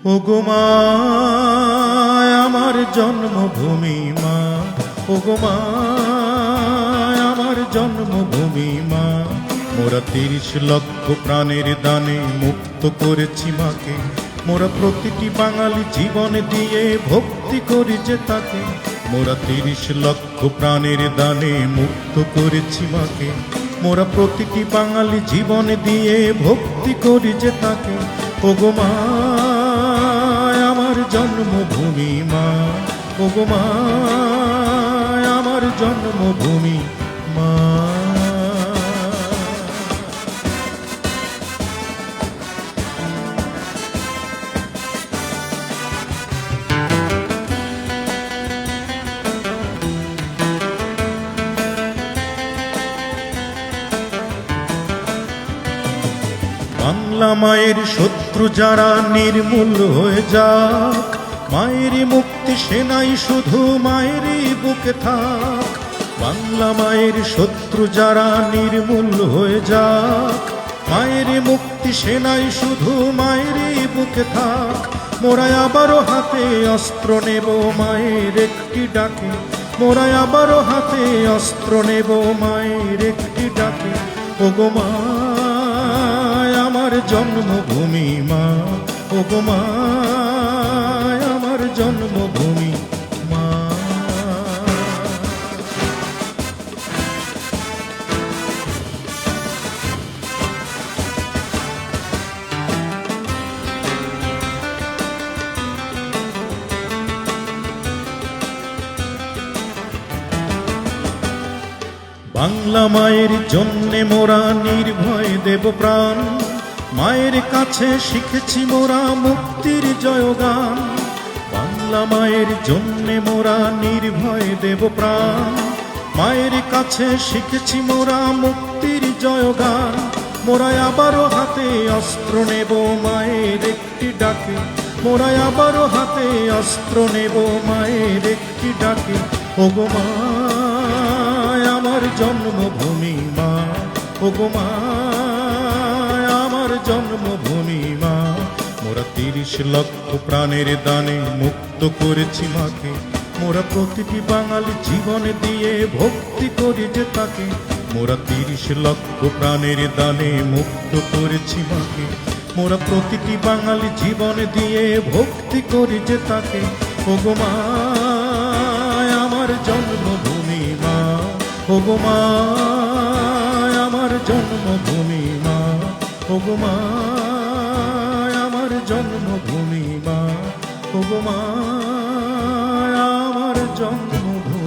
ওগো মা আমার জন্মভূমি মা, ওগো মা আমার জন্মভূমি মা। মোরা ৩০ লক্ষ প্রাণের দানে মুক্ত করেছি মাকে, মোরা প্রতিটি বাঙালি জীবন দিয়ে ভক্তি করি যে তাকে। মোরা ৩০ লক্ষ প্রাণের দানে মুক্ত করেছি মাকে, মোরা প্রতিটি বাঙালি জীবন দিয়ে ভক্তি করি যে তাকে। ওগো মা আমার জন্মভূমি মা, ওগো মা আমার জন্মভূমি মা। বাংলা মায়ের শত্রু যারা নির্মূল হয়ে যাক, মায়েরই মুক্তি সেনাই শুধু মায়েরই বুকে থাক। বাংলা মায়ের শত্রু যারা নির্মূল হয়ে যাক, মায়েরই মুক্তি সেনাই শুধু মায়েরই বুকে থাক। মোরা আবারও হাতে অস্ত্র নেব মায়ের একটি ডাকে, মোরা আবারও হাতে অস্ত্র নেব মায়ের একটি ডাকে। ওগো মা আমার জন্মভূমি মা, ওগো মা আমার জন্মভূমি মা। বাংলা মায়ের জন্যে মোরা নির্ভয় দেব প্রাণ, মায়ের কাছে শিখেছি মোরা মুক্তির জয়গান। বাংলা মায়ের জন্যে মোরা নির্ভয় দেব প্রাণ, মায়ের কাছে শিখেছি মোরা মুক্তির জয়গান। মোরা আবারও হাতে অস্ত্র নেব মায়ের একটি ডাকে, মোরা আবারও হাতে অস্ত্র নেব মায়ের একটি ডাকে। ওগো মা আমার জন্মভূমি মা, ওগো মা আমার জন্মভূমি মা। মোরা ৩০ লক্ষ প্রাণের দানে মুক্ত করেছি মাকে, মোরা প্রতিটি বাঙালি জীবন দিয়ে ভক্তি করি যে তাকে। মোরা ৩০ লক্ষ প্রাণের দানে মুক্ত করেছি মাকে, মোরা প্রতিটি বাঙালি জীবন দিয়ে ভক্তি করি যে তাকে। ওগো মা আমার জন্মভূমি মা, ওগো মা আমার জন্মভূমি মা, ওগো মা আমার জন্মভূমি মা, ওগো মা আমার জন্মভূমি।